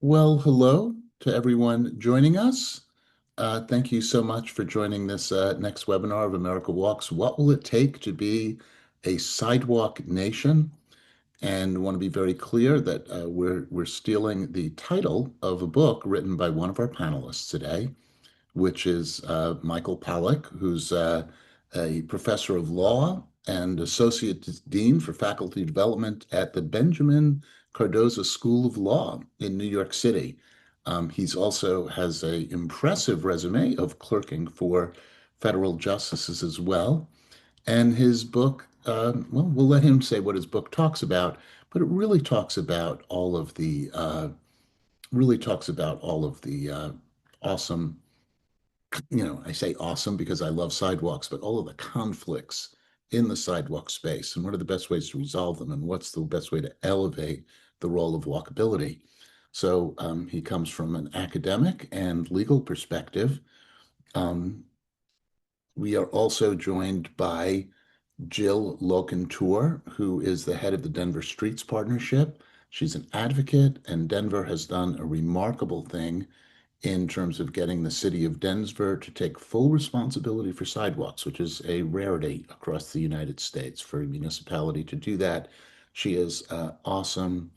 Well, hello to everyone joining us. Thank you so much for joining this next webinar of America Walks. What will it take to be a sidewalk nation? And want to be very clear that we're stealing the title of a book written by one of our panelists today, which is Michael Pollack, who's a professor of law and associate dean for faculty development at the Benjamin Cardozo School of Law in New York City. He's also has a impressive resume of clerking for federal justices as well. And his book, well, we'll let him say what his book talks about, but it really talks about all of the awesome, I say awesome because I love sidewalks, but all of the conflicts in the sidewalk space and what are the best ways to resolve them and what's the best way to elevate the role of walkability. So he comes from an academic and legal perspective. Um, we are also joined by Jill Locantore, who is the head of the Denver Streets Partnership. She's an advocate, and Denver has done a remarkable thing in terms of getting the city of Denver to take full responsibility for sidewalks, which is a rarity across the United States for a municipality to do that. She has awesome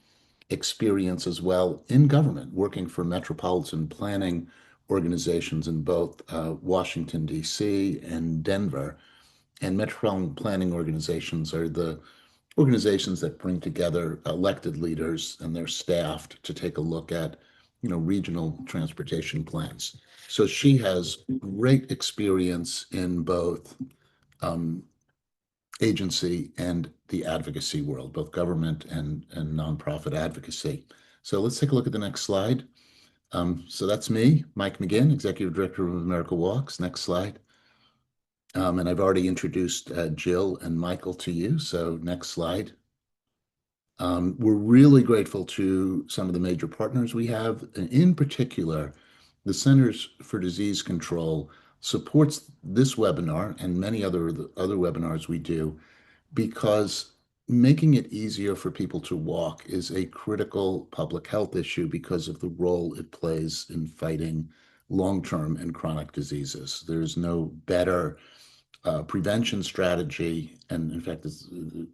experience as well in government, working for metropolitan planning organizations in both Washington, D.C. and Denver. And metropolitan planning organizations are the organizations that bring together elected leaders and their staff to take a look at, regional transportation plans. So she has great experience in both um, agency and the advocacy world, both government and nonprofit advocacy. So let's take a look at the next slide. So that's me, Mike McGinn, Executive Director of America Walks. Next slide. And I've already introduced Jill and Michael to you. So next slide. We're really grateful to some of the major partners we have. And in particular, the Centers for Disease Control supports this webinar and many other webinars we do because making it easier for people to walk is a critical public health issue because of the role it plays in fighting long-term and chronic diseases. There's no better prevention strategy, and in fact,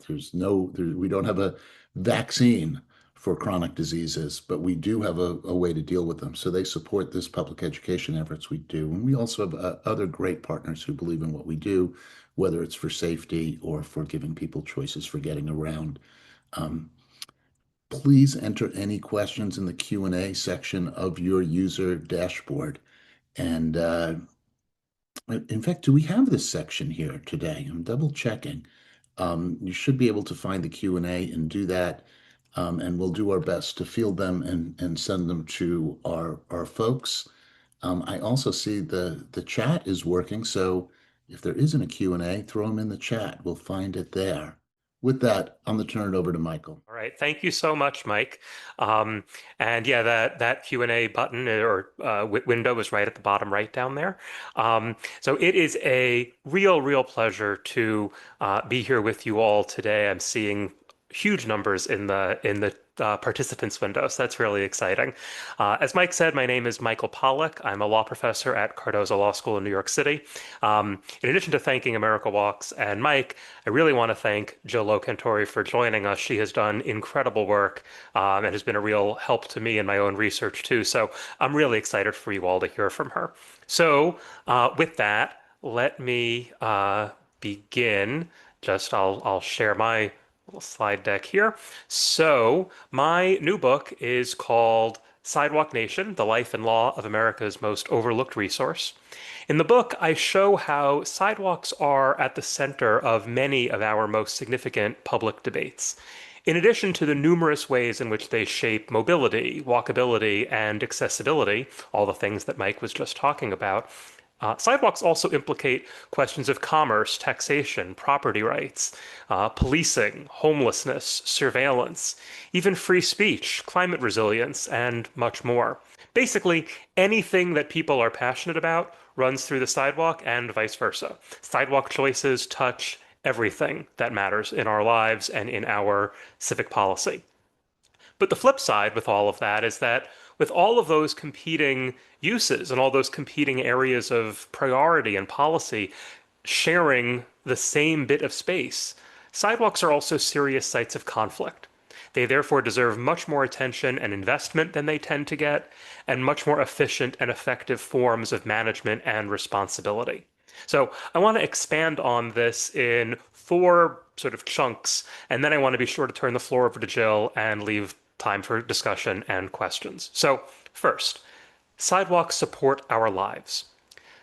we don't have a vaccine for chronic diseases, but we do have a way to deal with them. So they support this public education efforts we do. And we also have other great partners who believe in what we do, whether it's for safety or for giving people choices for getting around. Um, Please enter any questions in the Q&A section of your user dashboard. And in fact, do we have this section here today? I'm double checking. You should be able to find the Q&A and do that. And we'll do our best to field them and send them to our folks. I also see the chat is working. So if there isn't a Q&A, throw them in the chat. We'll find it there. With that, I'm going to turn it over to Michael. All right, thank you so much, Mike. And yeah, that Q&A button or window is right at the bottom right down there. So it is a real pleasure to be here with you all today. I'm seeing huge numbers in the participants window, so that's really exciting. As Mike said, my name is Michael Pollack. I'm a law professor at Cardozo Law School in New York City. In addition to thanking America Walks and Mike, I really want to thank Jill Locantore for joining us. She has done incredible work and has been a real help to me in my own research too. So I'm really excited for you all to hear from her. So with that, let me begin. I'll share my little slide deck here. So my new book is called Sidewalk Nation, The Life and Law of America's Most Overlooked Resource. In the book, I show how sidewalks are at the center of many of our most significant public debates. In addition to the numerous ways in which they shape mobility, walkability, and accessibility, all the things that Mike was just talking about, sidewalks also implicate questions of commerce, taxation, property rights, policing, homelessness, surveillance, even free speech, climate resilience, and much more. Basically, anything that people are passionate about runs through the sidewalk and vice versa. Sidewalk choices touch everything that matters in our lives and in our civic policy. But the flip side with all of that is that With all of those competing uses and all those competing areas of priority and policy sharing the same bit of space, sidewalks are also serious sites of conflict. They therefore deserve much more attention and investment than they tend to get, and much more efficient and effective forms of management and responsibility. So I want to expand on this in four sort of chunks, and then I want to be sure to turn the floor over to Jill and leave time for discussion and questions. So first, sidewalks support our lives.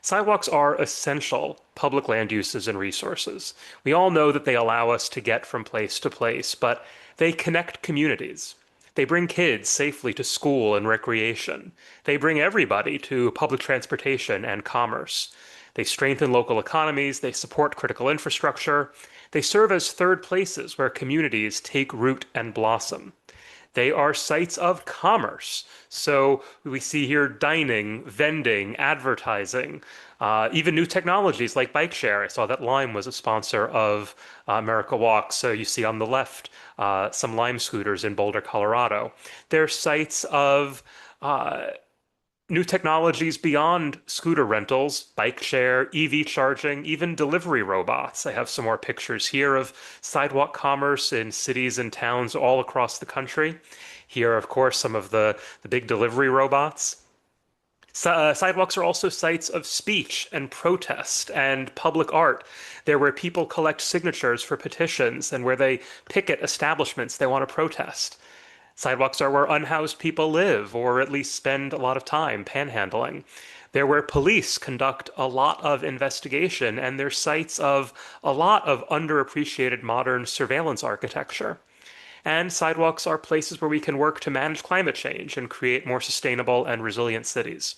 Sidewalks are essential public land uses and resources. We all know that they allow us to get from place to place, but they connect communities. They bring kids safely to school and recreation. They bring everybody to public transportation and commerce. They strengthen local economies. They support critical infrastructure. They serve as third places where communities take root and blossom. They are sites of commerce. So we see here dining, vending, advertising, even new technologies like bike share. I saw that Lime was a sponsor of America Walks. So you see on the left some Lime scooters in Boulder, Colorado. They're sites of new technologies beyond scooter rentals, bike share, EV charging, even delivery robots. I have some more pictures here of sidewalk commerce in cities and towns all across the country. Here, of course, some of the big delivery robots. Sidewalks are also sites of speech and protest and public art. They're where people collect signatures for petitions and where they picket establishments they want to protest. Sidewalks are where unhoused people live, or at least spend a lot of time panhandling. They're where police conduct a lot of investigation, and they're sites of a lot of underappreciated modern surveillance architecture. And sidewalks are places where we can work to manage climate change and create more sustainable and resilient cities.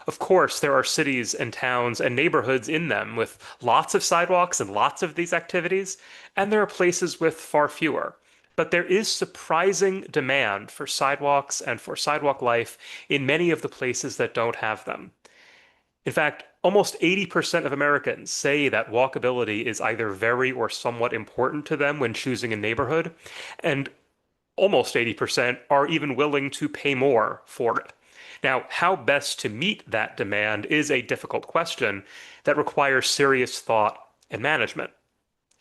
Of course, there are cities and towns and neighborhoods in them with lots of sidewalks and lots of these activities, and there are places with far fewer. But there is surprising demand for sidewalks and for sidewalk life in many of the places that don't have them. In fact, almost 80% of Americans say that walkability is either very or somewhat important to them when choosing a neighborhood, and almost 80% are even willing to pay more for it. Now, how best to meet that demand is a difficult question that requires serious thought and management.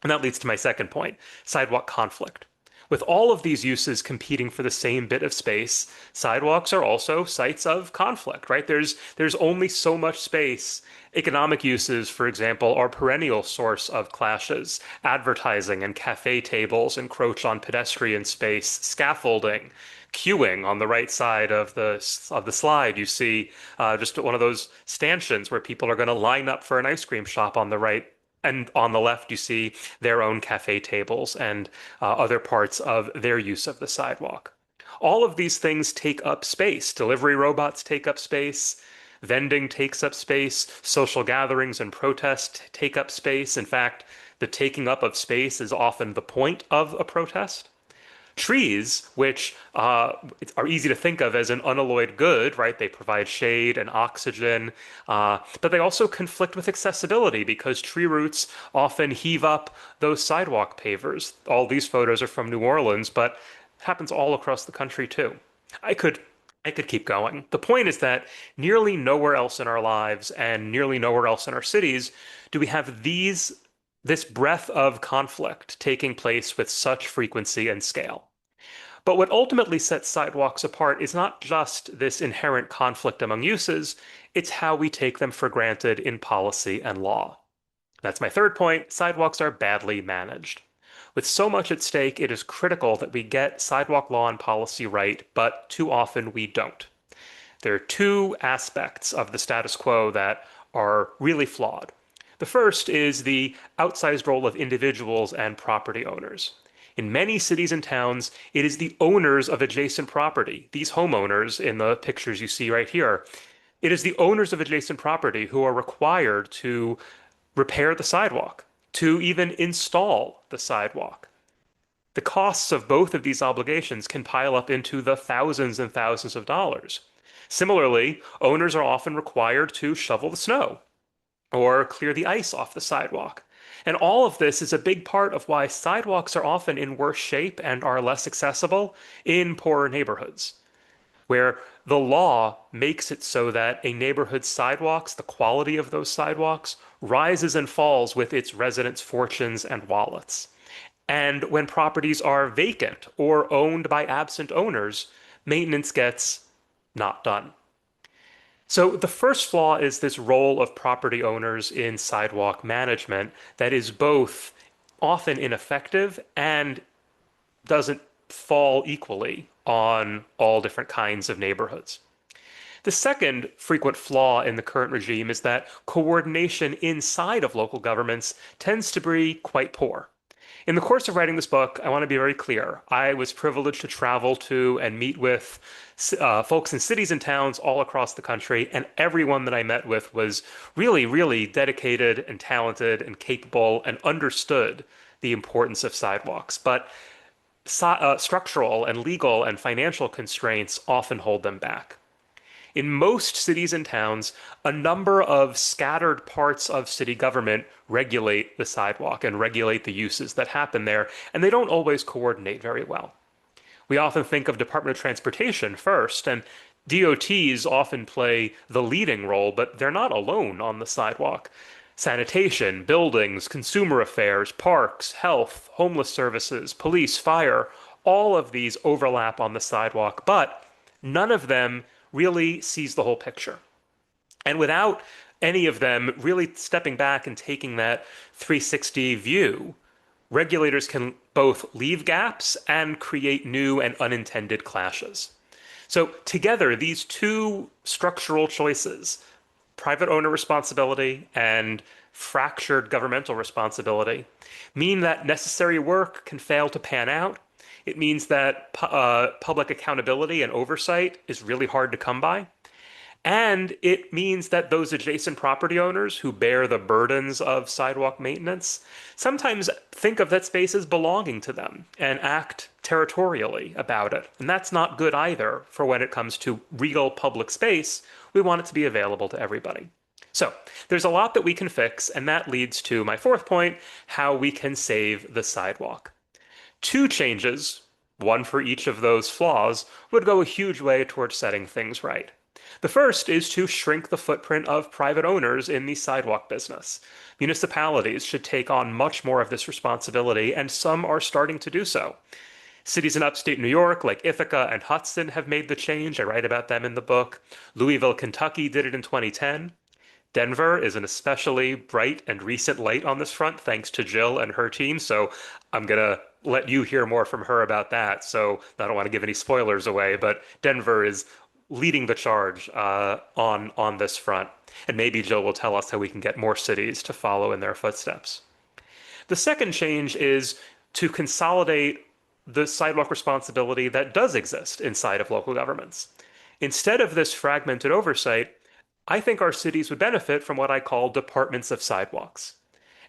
And that leads to my second point, sidewalk conflict. With all of these uses competing for the same bit of space, sidewalks are also sites of conflict, right? There's only so much space. Economic uses, for example, are perennial source of clashes. Advertising and cafe tables encroach on pedestrian space. Scaffolding, queuing on the right side of the slide. You see just one of those stanchions where people are going to line up for an ice cream shop on the right. And on the left, you see their own cafe tables and other parts of their use of the sidewalk. All of these things take up space. Delivery robots take up space. Vending takes up space. Social gatherings and protests take up space. In fact, the taking up of space is often the point of a protest. Trees, which are easy to think of as an unalloyed good, right? They provide shade and oxygen, but they also conflict with accessibility because tree roots often heave up those sidewalk pavers. All these photos are from New Orleans, but it happens all across the country too. I could I could keep going. The point is that nearly nowhere else in our lives and nearly nowhere else in our cities do we have this breadth of conflict taking place with such frequency and scale. But what ultimately sets sidewalks apart is not just this inherent conflict among uses, it's how we take them for granted in policy and law. That's my third point. Sidewalks are badly managed. With so much at stake, it is critical that we get sidewalk law and policy right, but too often we don't. There are two aspects of the status quo that are really flawed. The first is the outsized role of individuals and property owners. In many cities and towns, it is the owners of adjacent property, these homeowners in the pictures you see right here. It is the owners of adjacent property who are required to repair the sidewalk, to even install the sidewalk. The costs of both of these obligations can pile up into the thousands and thousands of dollars. Similarly, owners are often required to shovel the snow or clear the ice off the sidewalk. And all of this is a big part of why sidewalks are often in worse shape and are less accessible in poorer neighborhoods. where the law makes it so that a neighborhood's sidewalks, the quality of those sidewalks, rises and falls with its residents' fortunes and wallets. And when properties are vacant or owned by absent owners, maintenance gets not done. So the first flaw is this role of property owners in sidewalk management that is both often ineffective and doesn't fall equally on all different kinds of neighborhoods. The second frequent flaw in the current regime is that coordination inside of local governments tends to be quite poor. In the course of writing this book, I want to be very clear. I was privileged to travel to and meet with folks in cities and towns all across the country, and everyone that I met with was really, really dedicated and talented and capable and understood the importance of sidewalks. But structural and legal and financial constraints often hold them back. In most cities and towns, a number of scattered parts of city government regulate the sidewalk and regulate the uses that happen there, and they don't always coordinate very well. We often think of Department of Transportation first, and DOTs often play the leading role, but they're not alone on the sidewalk. Sanitation, buildings, consumer affairs, parks, health, homeless services, police, fire, all of these overlap on the sidewalk, but none of them really sees the whole picture. And without any of them really stepping back and taking that 360 view, regulators can both leave gaps and create new and unintended clashes. So, together, these two structural choices, private owner responsibility and fractured governmental responsibility, mean that necessary work can fail to pan out. It means that public accountability and oversight is really hard to come by. And it means that those adjacent property owners who bear the burdens of sidewalk maintenance sometimes think of that space as belonging to them and act territorially about it. And that's not good either for when it comes to real public space. We want it to be available to everybody. So there's a lot that we can fix, and that leads to my fourth point, how we can save the sidewalk. Two changes, one for each of those flaws, would go a huge way towards setting things right. The first is to shrink the footprint of private owners in the sidewalk business. Municipalities should take on much more of this responsibility, and some are starting to do so. Cities in upstate New York, like Ithaca and Hudson, have made the change. I write about them in the book. Louisville, Kentucky did it in 2010. Denver is an especially bright and recent light on this front, thanks to Jill and her team. So I'm going to let you hear more from her about that. So I don't want to give any spoilers away, but Denver is leading the charge on this front. And maybe Jill will tell us how we can get more cities to follow in their footsteps. The second change is to consolidate the sidewalk responsibility that does exist inside of local governments. Instead of this fragmented oversight, I think our cities would benefit from what I call departments of sidewalks.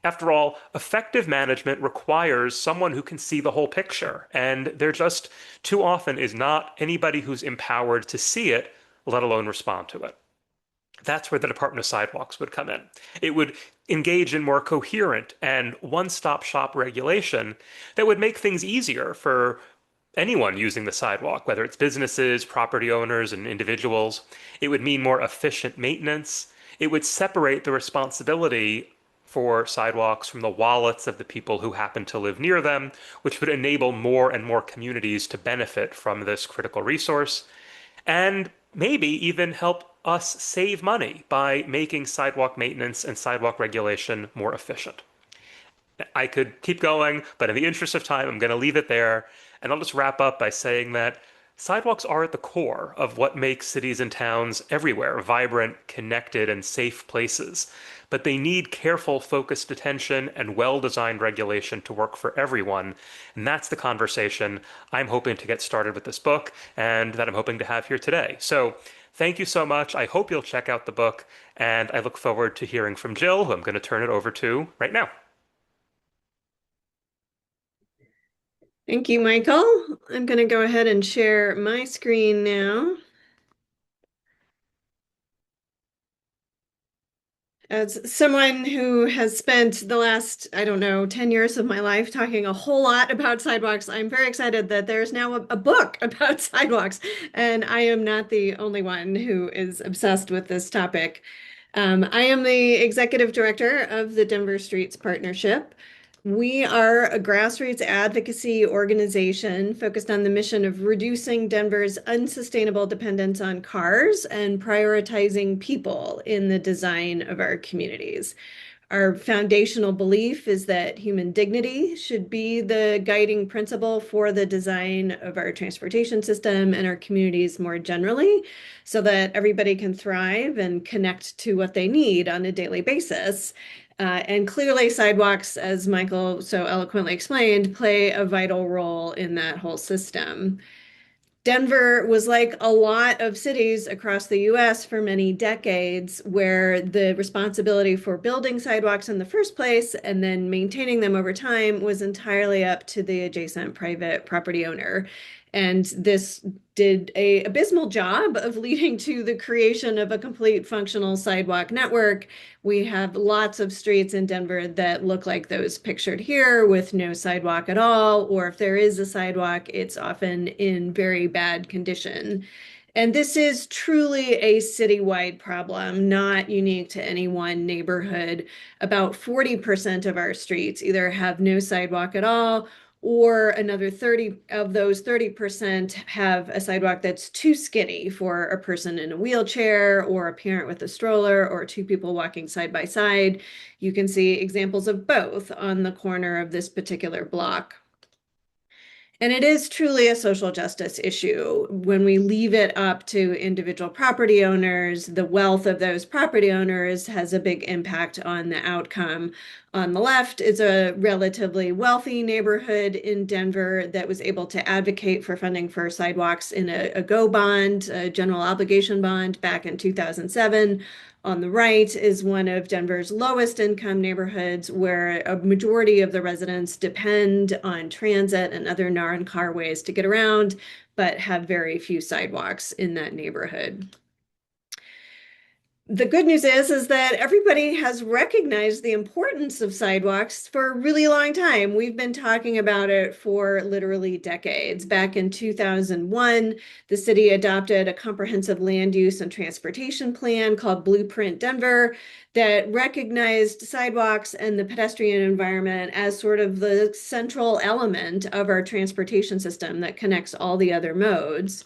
After all, effective management requires someone who can see the whole picture, and there just too often is not anybody who's empowered to see it, let alone respond to it. That's where the Department of Sidewalks would come in. It would engage in more coherent and one-stop shop regulation that would make things easier for anyone using the sidewalk, whether it's businesses, property owners, and individuals. It would mean more efficient maintenance. It would separate the responsibility for sidewalks from the wallets of the people who happen to live near them, which would enable more and more communities to benefit from this critical resource, and maybe even help us save money by making sidewalk maintenance and sidewalk regulation more efficient. I could keep going, but in the interest of time, I'm going to leave it there. And I'll just wrap up by saying that sidewalks are at the core of what makes cities and towns everywhere vibrant, connected, and safe places. But they need careful, focused attention and well-designed regulation to work for everyone. And that's the conversation I'm hoping to get started with this book and that I'm hoping to have here today. So thank you so much. I hope you'll check out the book, and I look forward to hearing from Jill, who I'm going to turn it over to right now. Thank you, Michael. I'm going to go ahead and share my screen now. As someone who has spent the last, I don't know, 10 years of my life talking a whole lot about sidewalks, I'm very excited that there's now a book about sidewalks, and I am not the only one who is obsessed with this topic. I am the executive director of the Denver Streets Partnership. We are a grassroots advocacy organization focused on the mission of reducing Denver's unsustainable dependence on cars and prioritizing people in the design of our communities. Our foundational belief is that human dignity should be the guiding principle for the design of our transportation system and our communities more generally, so that everybody can thrive and connect to what they need on a daily basis. And clearly, sidewalks, as Michael so eloquently explained, play a vital role in that whole system. Denver was like a lot of cities across the US for many decades, where the responsibility for building sidewalks in the first place and then maintaining them over time was entirely up to the adjacent private property owner. And this did a abysmal job of leading to the creation of a complete functional sidewalk network. We have lots of streets in Denver that look like those pictured here with no sidewalk at all, or if there is a sidewalk, it's often in very bad condition. And this is truly a citywide problem, not unique to any one neighborhood. About 40% of our streets either have no sidewalk at all, or another 30 of those 30% have a sidewalk that's too skinny for a person in a wheelchair or a parent with a stroller or two people walking side by side. You can see examples of both on the corner of this particular block. And it is truly a social justice issue. When we leave it up to individual property owners, the wealth of those property owners has a big impact on the outcome. On the left is a relatively wealthy neighborhood in Denver that was able to advocate for funding for sidewalks in a GO bond, a general obligation bond, back in 2007. On the right is one of Denver's lowest income neighborhoods where a majority of the residents depend on transit and other non-car ways to get around, but have very few sidewalks in that neighborhood. The good news is that everybody has recognized the importance of sidewalks for a really long time. We've been talking about it for literally decades. Back in 2001, the city adopted a comprehensive land use and transportation plan called Blueprint Denver that recognized sidewalks and the pedestrian environment as sort of the central element of our transportation system that connects all the other modes.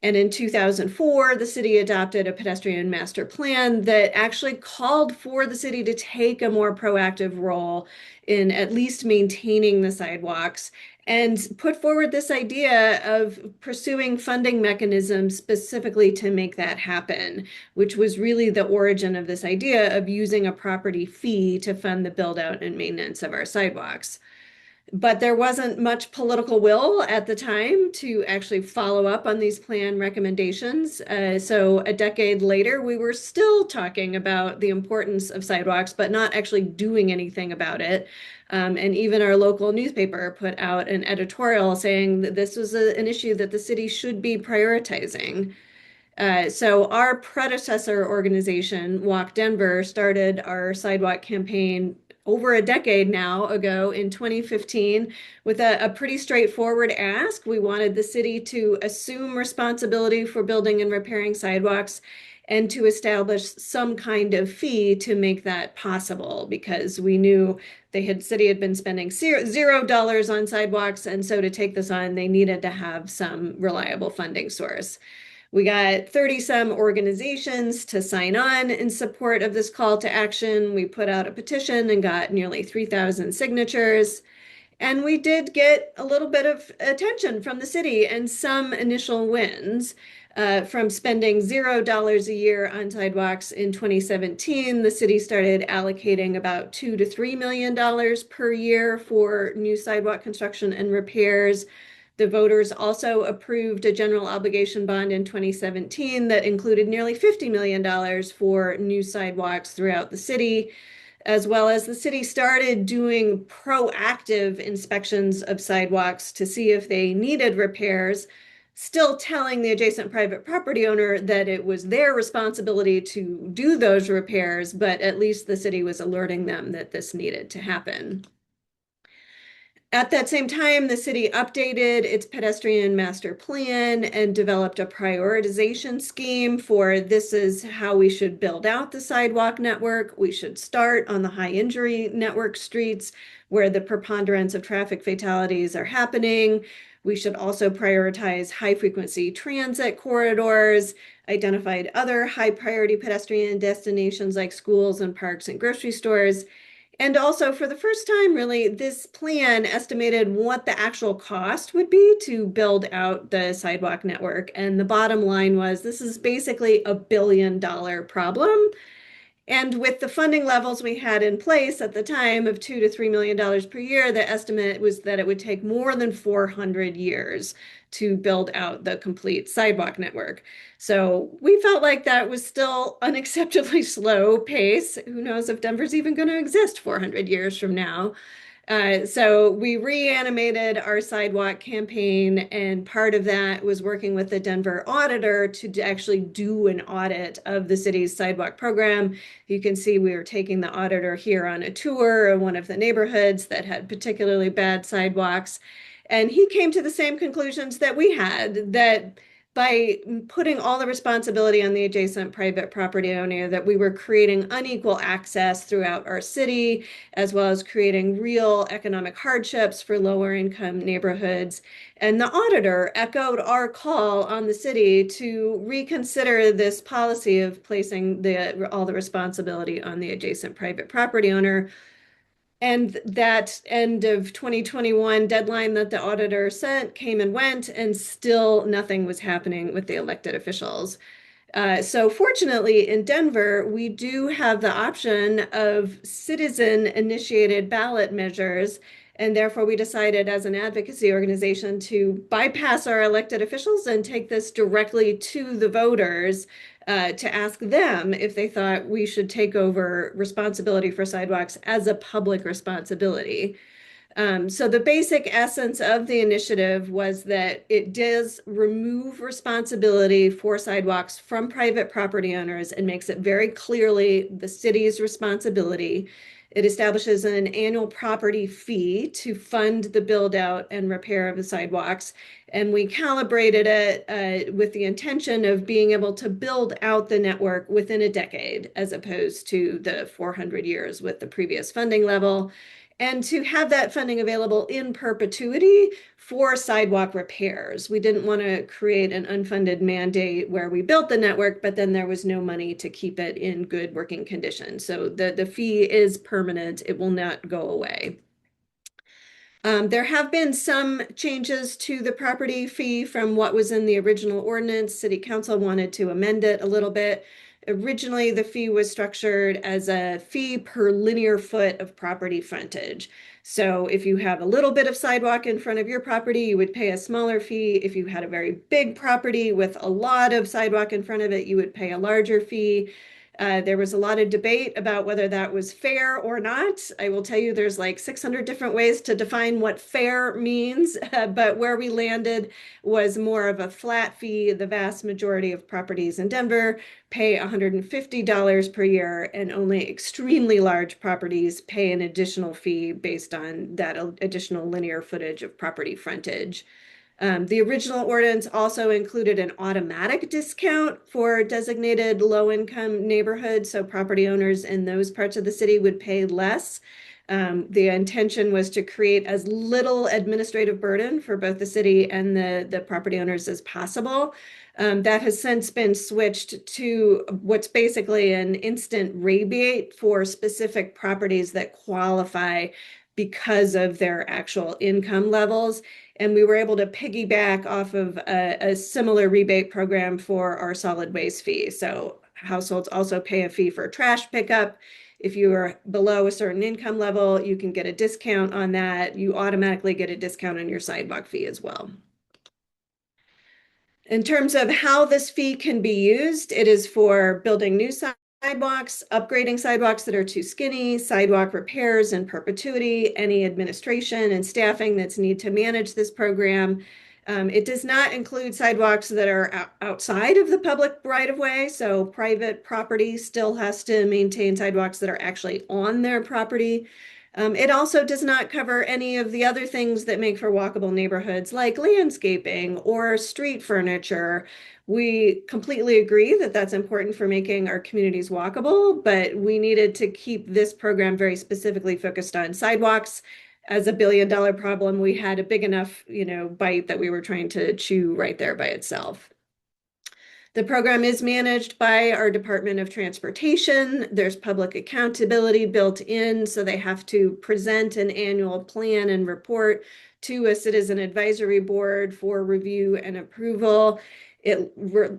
And in 2004, the city adopted a pedestrian master plan that actually called for the city to take a more proactive role in at least maintaining the sidewalks and put forward this idea of pursuing funding mechanisms specifically to make that happen, which was really the origin of this idea of using a property fee to fund the build out and maintenance of our sidewalks. But there wasn't much political will at the time to actually follow up on these plan recommendations. So a decade later, we were still talking about the importance of sidewalks, but not actually doing anything about it. And even our local newspaper put out an editorial saying that this was an issue that the city should be prioritizing. So our predecessor organization, Walk Denver, started our sidewalk campaign over a decade now ago in 2015 with a pretty straightforward ask. We wanted the city to assume responsibility for building and repairing sidewalks and to establish some kind of fee to make that possible, because we knew city had been spending $0 on sidewalks, and so to take this on, they needed to have some reliable funding source. We got 30 some organizations to sign on in support of this call to action. We put out a petition and got nearly 3,000 signatures. And we did get a little bit of attention from the city and some initial wins. From spending $0 a year on sidewalks in 2017, the city started allocating about $2 to $3 million per year for new sidewalk construction and repairs. The voters also approved a general obligation bond in 2017 that included nearly $50 million for new sidewalks throughout the city, as well as the city started doing proactive inspections of sidewalks to see if they needed repairs. still telling the adjacent private property owner that it was their responsibility to do those repairs, but at least the city was alerting them that this needed to happen. At that same time, the city updated its pedestrian master plan and developed a prioritization scheme for this is how we should build out the sidewalk network. We should start on the high injury network streets where the preponderance of traffic fatalities are happening. We should also prioritize high frequency transit corridors, identified other high priority pedestrian destinations like schools and parks and grocery stores. And also, for the first time, really, this plan estimated what the actual cost would be to build out the sidewalk network. And the bottom line was this is basically $1 billion problem. And with the funding levels we had in place at the time of $2 to $3 million per year, the estimate was that it would take more than 400 years to build out the complete sidewalk network. So we felt like that was still unacceptably slow pace. Who knows if Denver's even going to exist 400 years from now? So we reanimated our sidewalk campaign, and part of that was working with the Denver auditor to actually do an audit of the city's sidewalk program. You can see we were taking the auditor here on a tour of one of the neighborhoods that had particularly bad sidewalks. And he came to the same conclusions that we had, that by putting all the responsibility on the adjacent private property owner, that we were creating unequal access throughout our city, as well as creating real economic hardships for lower income neighborhoods. And the auditor echoed our call on the city to reconsider this policy of placing all the responsibility on the adjacent private property owner. And that end of 2021 deadline that the auditor sent came and went, and still nothing was happening with the elected officials. So fortunately, in Denver, we do have the option of citizen-initiated ballot measures, and therefore we decided as an advocacy organization to bypass our elected officials and take this directly to the voters to ask them if they thought we should take over responsibility for sidewalks as a public responsibility. So the basic essence of the initiative was that it does remove responsibility for sidewalks from private property owners and makes it very clearly the city's responsibility. It establishes an annual property fee to fund the build out and repair of the sidewalks. And we calibrated it with the intention of being able to build out the network within a decade, as opposed to the 400 years with the previous funding level, and to have that funding available in perpetuity for sidewalk repairs. We didn't want to create an unfunded mandate where we built the network, but then there was no money to keep it in good working condition. So the fee is permanent. It will not go away. There have been some changes to the property fee from what was in the original ordinance. City Council wanted to amend it a little bit. Originally, the fee was structured as a fee per linear foot of property frontage. So if you have a little bit of sidewalk in front of your property, you would pay a smaller fee. If you had a very big property with a lot of sidewalk in front of it, you would pay a larger fee. There was a lot of debate about whether that was fair or not. I will tell you there's like 600 different ways to define what fair means, but where we landed was more of a flat fee. The vast majority of properties in Denver pay $150 per year, and only extremely large properties pay an additional fee based on that additional linear footage of property frontage. The original ordinance also included an automatic discount for designated low-income neighborhoods, so property owners in those parts of the city would pay less. The intention was to create as little administrative burden for both the city and the property owners as possible. That has since been switched to what's basically an instant rebate for specific properties that qualify because of their actual income levels. And we were able to piggyback off of a similar rebate program for our solid waste fee. So households also pay a fee for trash pickup. If you are below a certain income level, you can get a discount on that. You automatically get a discount on your sidewalk fee as well. In terms of how this fee can be used, it is for building new sidewalks, upgrading sidewalks that are too skinny, sidewalk repairs in perpetuity, any administration and staffing that's need to manage this program, It does not include sidewalks that are outside of the public right of way. So private property still has to maintain sidewalks that are actually on their property. It also does not cover any of the other things that make for walkable neighborhoods, like landscaping or street furniture. We completely agree that that's important for making our communities walkable, but we needed to keep this program very specifically focused on sidewalks. As $1 billion problem, we had a big enough, bite that we were trying to chew right there by itself. The program is managed by our Department of Transportation. There's public accountability built in, so they have to present an annual plan and report to a citizen advisory board for review and approval. It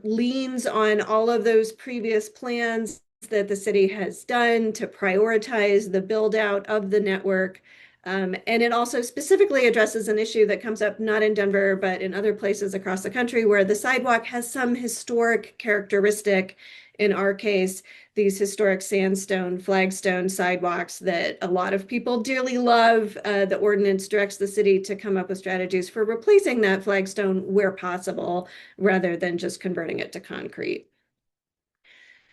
leans on all of those previous plans that the city has done to prioritize the build out of the network. And it also specifically addresses an issue that comes up not in Denver, but in other places across the country where the sidewalk has some historic characteristic. In our case, these historic sandstone, flagstone sidewalks that a lot of people dearly love. The ordinance directs the city to come up with strategies for replacing that flagstone where possible, rather than just converting it to concrete.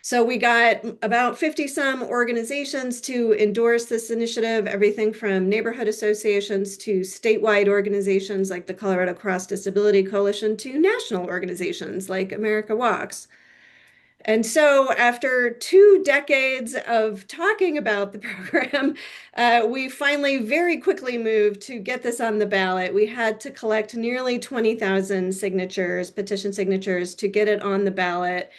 So we got about 50 some organizations to endorse this initiative, everything from neighborhood associations to statewide organizations like the Colorado Cross Disability Coalition to national organizations like America Walks. And so, after 2 decades of talking about the program, we finally very quickly moved to get this on the ballot. We had to collect nearly 20,000 signatures, petition signatures, to get it on the ballot,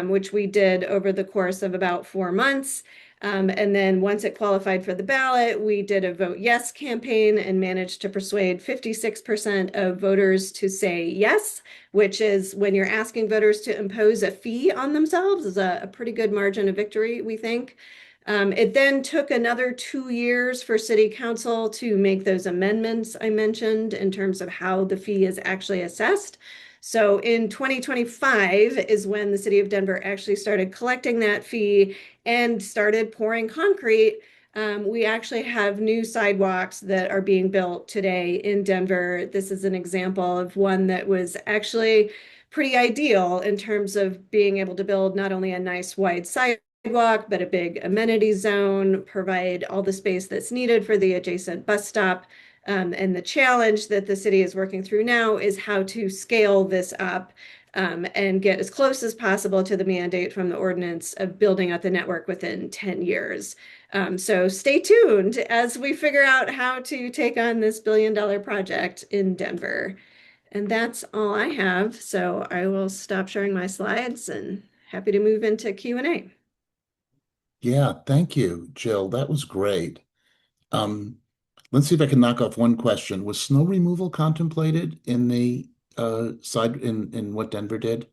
which we did over the course of about 4 months. And then once it qualified for the ballot, we did a vote yes campaign and managed to persuade 56% of voters to say yes, which is, when you're asking voters to impose a fee on themselves, is a pretty good margin of victory, we think. It then took another 2 years for City Council to make those amendments I mentioned in terms of how the fee is actually assessed. So in 2025 is when the City of Denver actually started collecting that fee and started pouring concrete. We actually have new sidewalks that are being built today in Denver. This is an example of one that was actually pretty ideal in terms of being able to build not only a nice wide sidewalk, but a big amenity zone, provide all the space that's needed for the adjacent bus stop. And the challenge that the city is working through now is how to scale this up and get as close as possible to the mandate from the ordinance of building out the network within 10 years. So stay tuned as we figure out how to take on this $1 billion project in Denver. And that's all I have. So I will stop sharing my slides and happy to move into Q&A. Yeah, thank you, Jill. That was great. Um, let's see if I can knock off one question. Was snow removal contemplated in the side in what Denver did?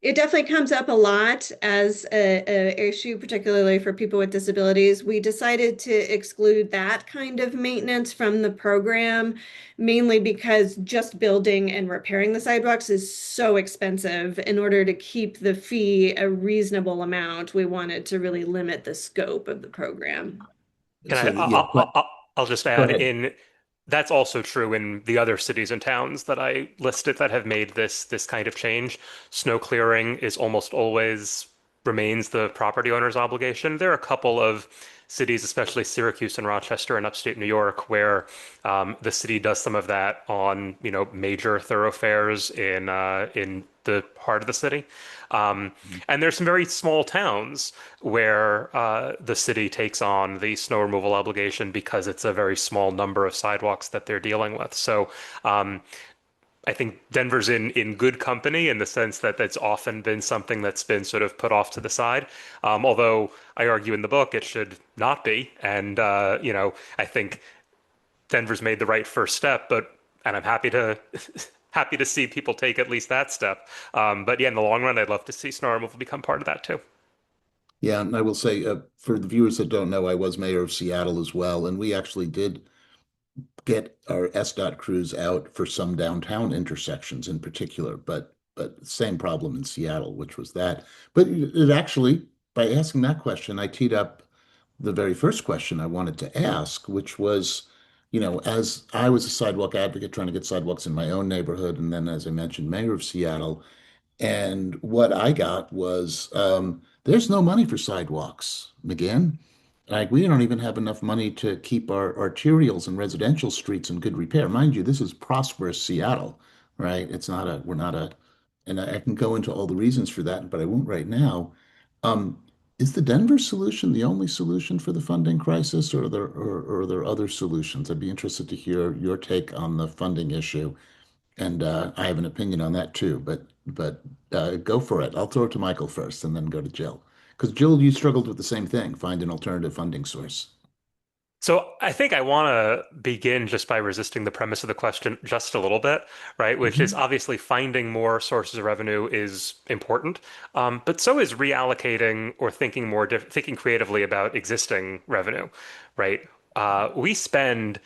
It definitely comes up a lot as a issue, particularly for people with disabilities. We decided to exclude that kind of maintenance from the program, mainly because just building and repairing the sidewalks is so expensive. In order to keep the fee a reasonable amount, we wanted to really limit the scope of the program. Can So yeah, I'll just go add ahead. in that's also true in the other cities and towns that I listed that have made this kind of change. Snow clearing is almost always remains the property owner's obligation. There are a couple of cities, especially Syracuse and Rochester in upstate New York, where the city does some of that on, major thoroughfares in the heart of the city. And there's some very small towns where the city takes on the snow removal obligation because it's a very small number of sidewalks that they're dealing with. So I think Denver's in good company in the sense that that's often been something that's been sort of put off to the side. Although I argue in the book it should not be. And, I think Denver's made the right first step, and I'm happy to happy to see people take at least that step. But yeah, in the long run, I'd love to see snow removal become part of that too. Yeah, and I will say, for the viewers that don't know, I was mayor of Seattle as well, and we actually did get our SDOT crews out for some downtown intersections in particular, but same problem in Seattle, which was that. But it actually, by asking that question, I teed up the very first question I wanted to ask, which was, as I was a sidewalk advocate trying to get sidewalks in my own neighborhood, and then, as I mentioned, mayor of Seattle. And what I got was there's no money for sidewalks, McGinn. Like, we don't even have enough money to keep our arterials and residential streets in good repair. Mind you, this is prosperous Seattle, right? We're not a, and I can go into all the reasons for that, but I won't right now. Um, is the Denver solution the only solution for the funding crisis, or are there other solutions? I'd be interested to hear your take on the funding issue, and I have an opinion on that too. But go for it. I'll throw it to Michael first, and then go to Jill. Because Jill, you struggled with the same thing, find an alternative funding source. So I think I want to begin just by resisting the premise of the question just a little bit, right? Which is Mhm. obviously finding more sources of revenue is important, but so is reallocating or thinking creatively about existing revenue, right? We spend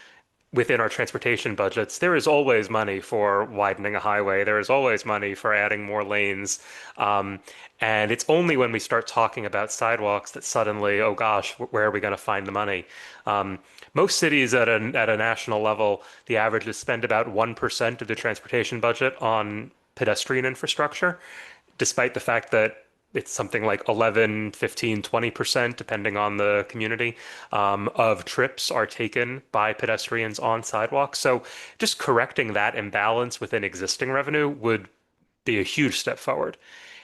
within our transportation budgets, there is always money for widening a highway. There is always money for adding more lanes. Um, and it's only when we start talking about sidewalks that suddenly, oh gosh, where are we going to find the money? Um, Most cities at a national level, the average is spend about 1% of the transportation budget on pedestrian infrastructure, despite the fact that it's something like 11, 15, 20%, depending on the community, of trips are taken by pedestrians on sidewalks. So just correcting that imbalance within existing revenue would be a huge step forward.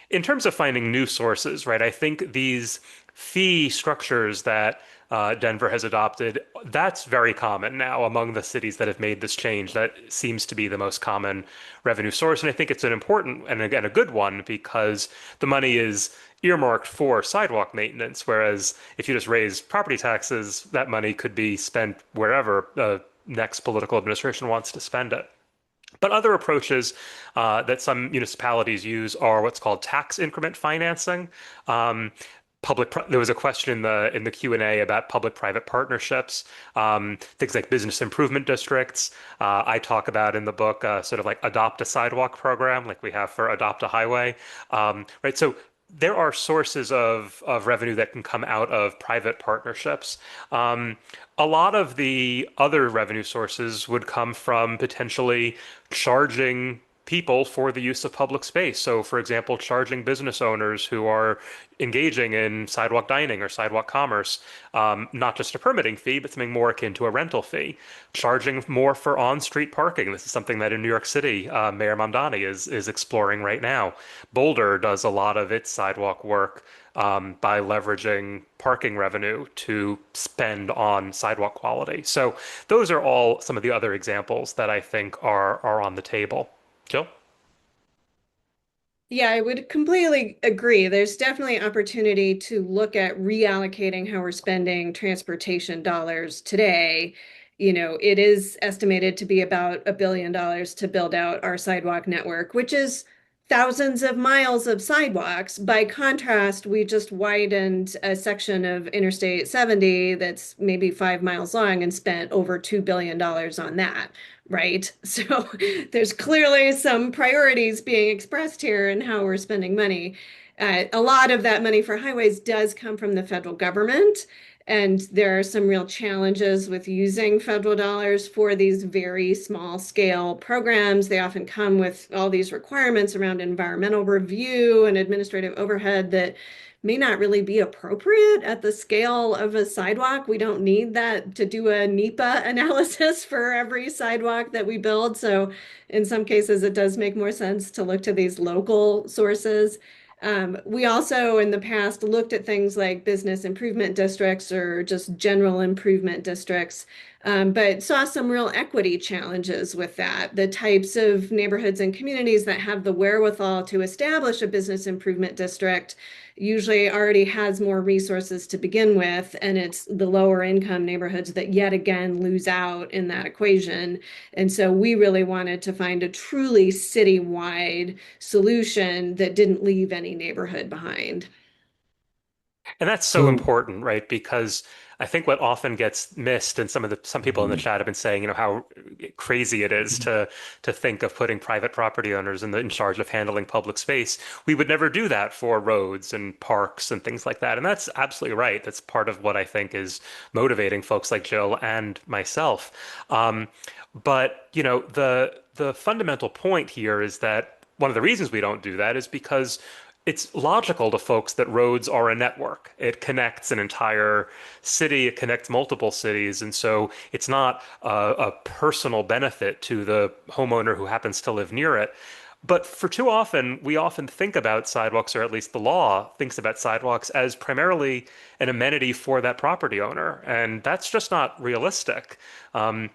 In terms of finding new sources, right, I think these fee structures that Denver has adopted, that's very common now among the cities that have made this change. That seems to be the most common revenue source. And I think it's an important and again a good one because the money is earmarked for sidewalk maintenance. Whereas if you just raise property taxes, that money could be spent wherever the next political administration wants to spend it. But other approaches that some municipalities use are what's called tax increment financing. Um, there was a question in the Q&A about public-private partnerships, things like business improvement districts. I talk about in the book sort of like adopt a sidewalk program, like we have for adopt a highway, right? So there are sources of revenue that can come out of private partnerships. A lot of the other revenue sources would come from potentially charging people for the use of public space. So, for example, charging business owners who are engaging in sidewalk dining or sidewalk commerce, not just a permitting fee, but something more akin to a rental fee. Charging more for on-street parking. This is something that in New York City, Mayor Mamdani is exploring right now. Boulder does a lot of its sidewalk work by leveraging parking revenue to spend on sidewalk quality. So those are all some of the other examples that I think are on the table. Jill? Yeah, I would completely agree. There's definitely opportunity to look at reallocating how we're spending transportation dollars today. It is estimated to be about $1 billion to build out our sidewalk network, which is thousands of miles of sidewalks. By contrast, we just widened a section of Interstate 70 that's maybe 5 miles long and spent over $2 billion on that, right? So there's clearly some priorities being expressed here in how we're spending money. A lot of that money for highways does come from the federal government, and there are some real challenges with using federal dollars for these very small scale programs. They often come with all these requirements around environmental review and administrative overhead that may not really be appropriate at the scale of a sidewalk. We don't need that to do a NEPA analysis for every sidewalk that we build. So in some cases, it does make more sense to look to these local sources. We also in the past looked at things like business improvement districts or just general improvement districts, but saw some real equity challenges with that. The types of neighborhoods and communities that have the wherewithal to establish a business improvement district usually already has more resources to begin with, and it's the lower income neighborhoods that yet again lose out in that equation. And so we really wanted to find a truly citywide solution that didn't leave any neighborhood behind. And that's so So, important, right? Because I think what often gets missed, and some people in the mhm, chat have been saying, how crazy it is to think of putting private property owners in charge of handling public space. We would never do that for roads and parks and things like that. And that's absolutely right. That's part of what I think is motivating folks like Jill and myself. Um, but the fundamental point here is that one of the reasons we don't do that is because it's logical to folks that roads are a network. It connects an entire city, it connects multiple cities. And so it's not a personal benefit to the homeowner who happens to live near it. But for too often, we often think about sidewalks, or at least the law thinks about sidewalks as primarily an amenity for that property owner. And that's just not realistic.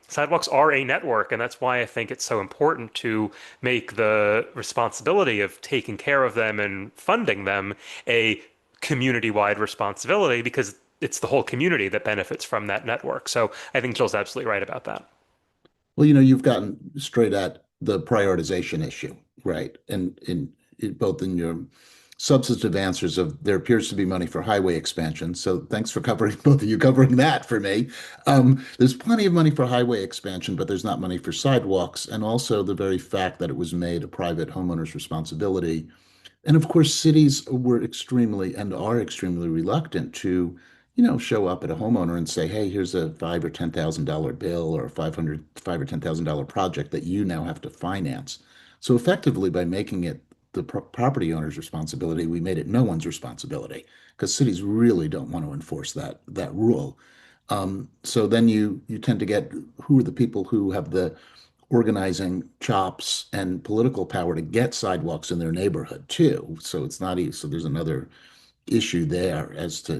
Sidewalks are a network, and that's why I think it's so important to make the responsibility of taking care of them and funding them a community-wide responsibility because it's the whole community that benefits from that network. So I think Jill's absolutely right about that. well, you've gotten straight at the prioritization issue, right? And both in your substantive answers of there appears to be money for highway expansion. So thanks for covering both of you covering that for me. There's plenty of money for highway expansion, but there's not money for sidewalks. And also the very fact that it was made a private homeowner's responsibility. And of course, cities were extremely and are extremely reluctant to, show up at a homeowner and say, "Hey, here's a $5,000 or $10,000 bill or a 5 or $10,000 project that you now have to finance." So effectively, by making it the property owner's responsibility, we made it no one's responsibility because cities really don't want to enforce that rule. So then you tend to get who are the people who have the organizing chops and political power to get sidewalks in their neighborhood too. So it's not easy. So there's another issue there as to,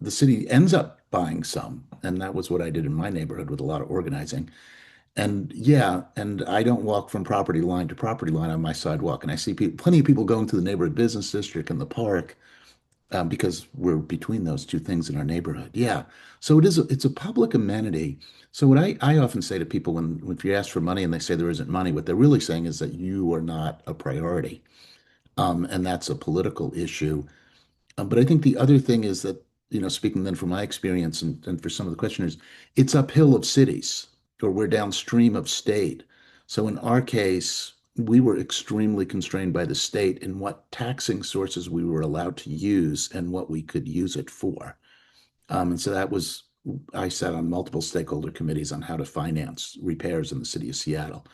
the city ends up buying some. And that was what I did in my neighborhood with a lot of organizing. And yeah, and I don't walk from property line to property line on my sidewalk. And I see plenty of people going to the neighborhood business district and the park because we're between those two things in our neighborhood. Yeah. So it's a public amenity. So what I often say to people when if you ask for money and they say there isn't money, what they're really saying is that you are not a priority. And that's a political issue. But I think the other thing is that, speaking then from my experience and for some of the questioners, it's uphill of cities or we're downstream of state. So in our case, we were extremely constrained by the state in what taxing sources we were allowed to use and what we could use it for. And so I sat on multiple stakeholder committees on how to finance repairs in the city of Seattle.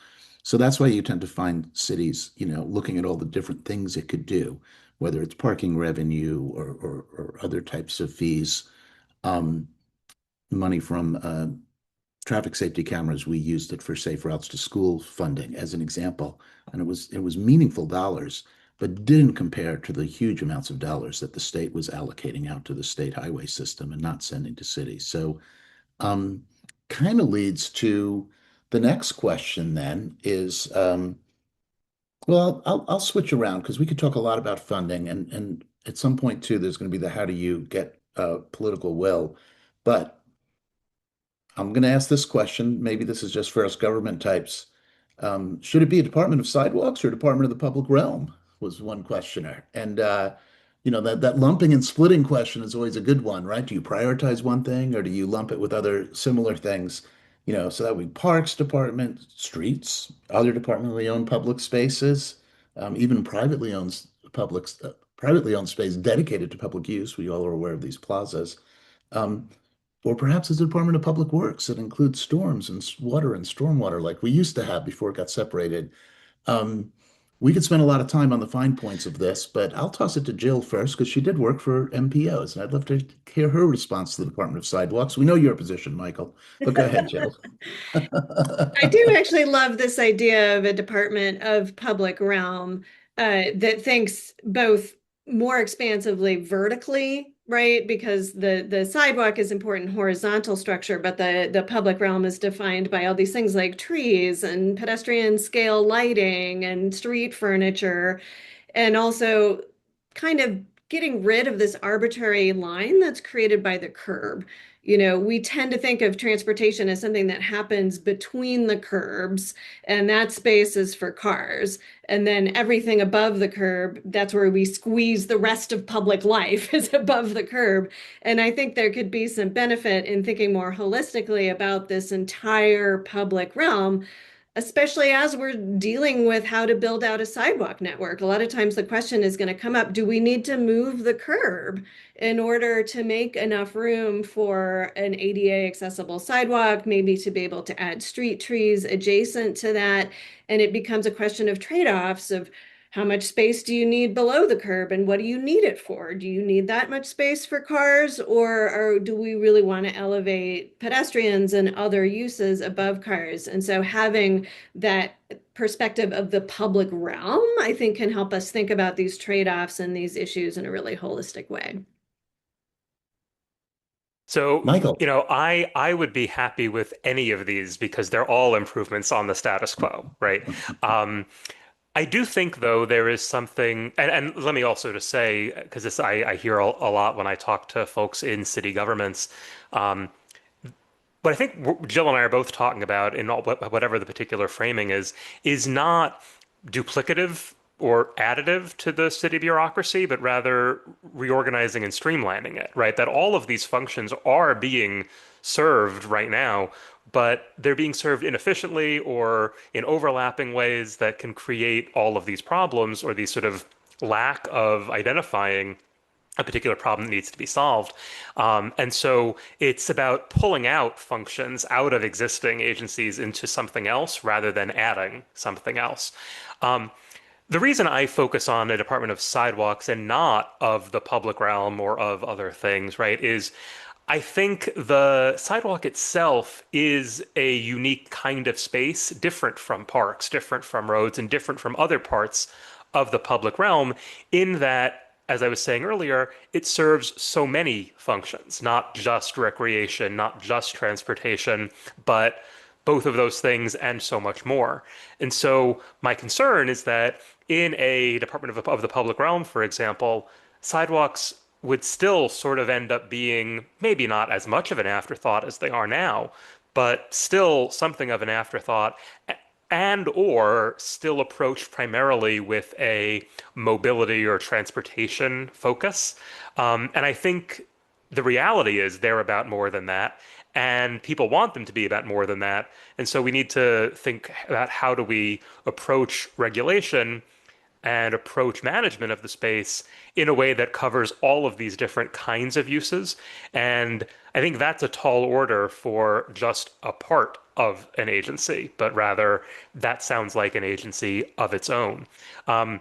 So that's why you tend to find cities, looking at all the different things it could do, whether it's parking revenue or other types of fees. Um, Money from traffic safety cameras, we used it for safe routes to school funding as an example. And it was meaningful dollars, but didn't compare to the huge amounts of dollars that the state was allocating out to the state highway system and not sending to cities. So um, kind of leads to the next question then is well, I'll switch around because we could talk a lot about funding and at some point too, there's going to be the how do you get political will. But I'm going to ask this question. Maybe this is just for us government types. Should it be a Department of Sidewalks or Department of the Public Realm? Was one questioner. And that lumping and splitting question is always a good one, right? Do you prioritize one thing or do you lump it with other similar things? So that would be Parks Department, streets, other departmentally owned public spaces, even privately owned space dedicated to public use. We all are aware of these plazas. Um, or perhaps it's a Department of Public Works that includes storms and water and stormwater like we used to have before it got separated. Um, we could spend a lot of time on the fine points of this, but I'll toss it to Jill first because she did work for MPOs, and I'd love to hear her response to the Department of Sidewalks. We know your position, Michael, but go ahead, Jill. I do actually love this idea of a Department of Public Realm that thinks both more expansively vertically, right? Because the sidewalk is important horizontal structure, but the public realm is defined by all these things like trees and pedestrian scale lighting and street furniture, and also kind of getting rid of this arbitrary line that's created by the curb. We tend to think of transportation as something that happens between the curbs, and that space is for cars. And then everything above the curb, that's where we squeeze the rest of public life is above the curb. And I think there could be some benefit in thinking more holistically about this entire public realm, especially as we're dealing with how to build out a sidewalk network. A lot of times the question is going to come up, do we need to move the curb in order to make enough room for an ADA accessible sidewalk, maybe to be able to add street trees adjacent to that? And it becomes a question of trade-offs of how much space do you need below the curb and what do you need it for? Do you need that much space for cars, or do we really want to elevate pedestrians and other uses above cars? And so having that perspective of the public realm, I think, can help us think about these trade-offs and these issues in a really holistic way. So, Michael. I would be happy with any of these because they're all improvements on the status quo, right? Um, I do think, though, there is something, and let me also just say, because this I hear a lot when I talk to folks in city governments, um, what I think Jill and I are both talking about in whatever the particular framing is not duplicative or additive to the city bureaucracy, but rather reorganizing and streamlining it, right? That all of these functions are being served right now, but they're being served inefficiently or in overlapping ways that can create all of these problems or these sort of lack of identifying a particular problem that needs to be solved. And so it's about pulling out functions out of existing agencies into something else rather than adding something else. Um, the reason I focus on the Department of Sidewalks and not of the public realm or of other things, right, is I think the sidewalk itself is a unique kind of space, different from parks, different from roads, and different from other parts of the public realm, in that, as I was saying earlier, it serves so many functions, not just recreation, not just transportation, but both of those things and so much more. And so my concern is that in a Department of the Public Realm, for example, sidewalks would still sort of end up being maybe not as much of an afterthought as they are now, but still something of an afterthought and or still approached primarily with a mobility or transportation focus. And I think the reality is they're about more than that, and people want them to be about more than that. And so we need to think about how do we approach regulation and approach management of the space in a way that covers all of these different kinds of uses. And I think that's a tall order for just a part of an agency, but rather that sounds like an agency of its own. Um,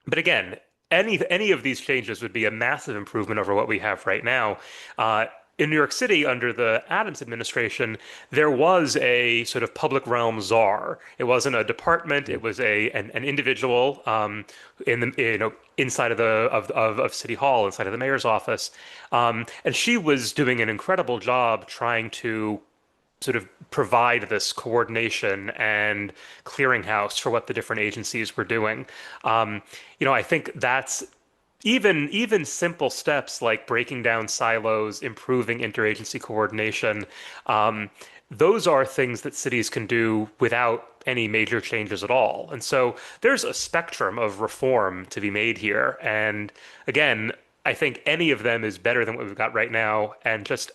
but again, any of these changes would be a massive improvement over what we have right now. In New York City, under the Adams administration, there was a sort of public realm czar. It wasn't a department; it was an individual in the inside of the of City Hall, inside of the mayor's office, and she was doing an incredible job trying to sort of provide this coordination and clearinghouse for what the different agencies were doing. I think that's even simple steps like breaking down silos, improving interagency coordination. Those are things that cities can do without any major changes at all. And so there's a spectrum of reform to be made here. And again, I think any of them is better than what we've got right now. And just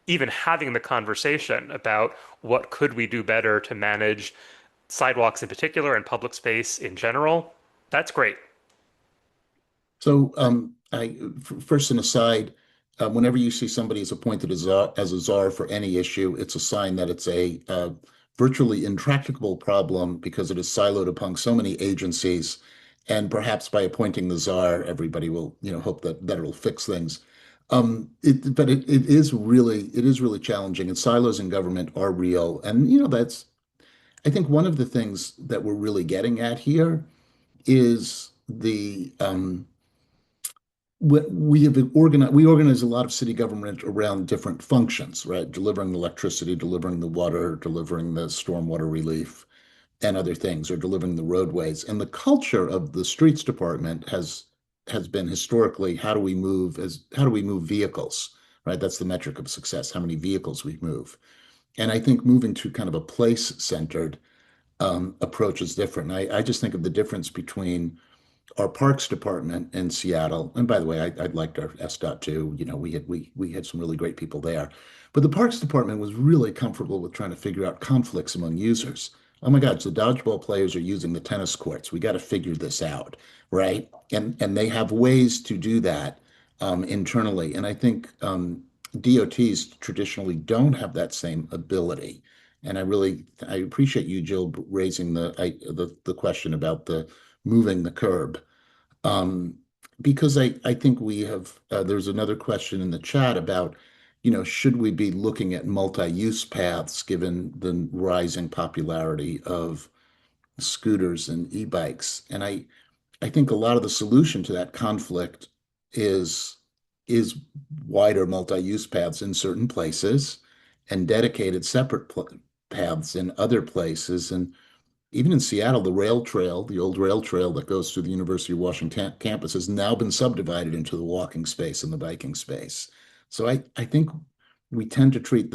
even having the conversation about what could we do better to manage sidewalks in particular and public space in general, that's great. So, first an aside, whenever you see somebody is appointed as a czar for any issue, it's a sign that it's a virtually intractable problem because it is siloed among so many agencies. And perhaps by appointing the czar, everybody will, hope that it'll fix things. But it is really challenging, and silos in government are real. And that's I think one of the things that we're really getting at here is the we organize a lot of city government around different functions, right? Delivering the electricity, delivering the water, delivering the stormwater relief, and other things, or delivering the roadways. And the culture of the streets department has has been historically, how do we move vehicles, right? That's the metric of success, how many vehicles we move. And I think moving to kind of a place-centered approach is different. I just think of the difference between our parks department in Seattle, and by the way, I liked our SDOT too. You know, we had some really great people there. But the parks department was really comfortable with trying to figure out conflicts among users. Oh my God, so dodgeball players are using the tennis courts. We got to figure this out, right? And they have ways to do that internally. And I think DOTs traditionally don't have that same ability. And I appreciate you, Jill, raising the question about the moving the curb. Um, because I think we have, there's another question in the chat about, should we be looking at multi-use paths given the rising popularity of scooters and e-bikes? And I think a lot of the solution to that conflict is is wider multi-use paths in certain places and dedicated separate paths in other places. And even in Seattle, the rail trail, the old rail trail that goes through the University of Washington campus, has now been subdivided into the walking space and the biking space. So I think we tend to treat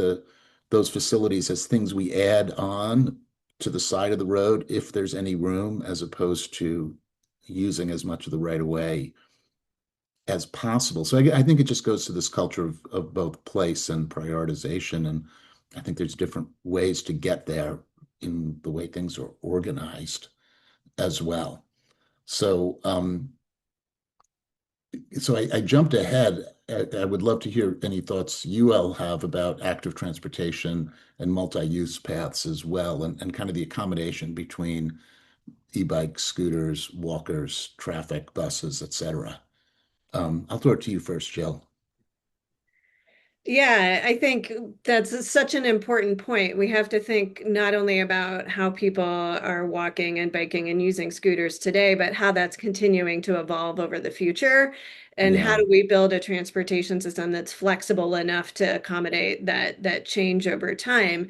those facilities as things we add on to the side of the road if there's any room, as opposed to using as much of the right of way as possible. So I think it just goes to this culture of both place and prioritization. And I think there's different ways to get there in the way things are organized as well. So, I jumped ahead. I would love to hear any thoughts you all have about active transportation and multi-use paths as well, and kind of the accommodation between e-bikes, scooters, walkers, traffic, buses, etc. I'll throw it to you first, Jill. Yeah, I think that's such an important point. We have to think not only about how people are walking and biking and using scooters today, but how that's continuing to evolve over the future. And how Yeah. do we build a transportation system that's flexible enough to accommodate that change over time?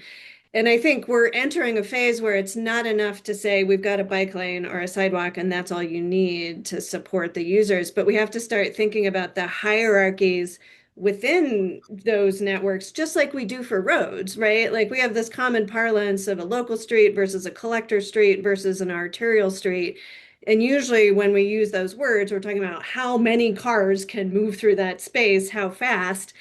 And I think we're entering a phase where it's not enough to say we've got a bike lane or a sidewalk and that's all you need to support the users, but we have to start thinking about the hierarchies within those networks, just like we do for roads, right? Like we have this common parlance of a local street versus a collector street versus an arterial street. And usually when we use those words, we're talking about how many cars can move through that space, how fast.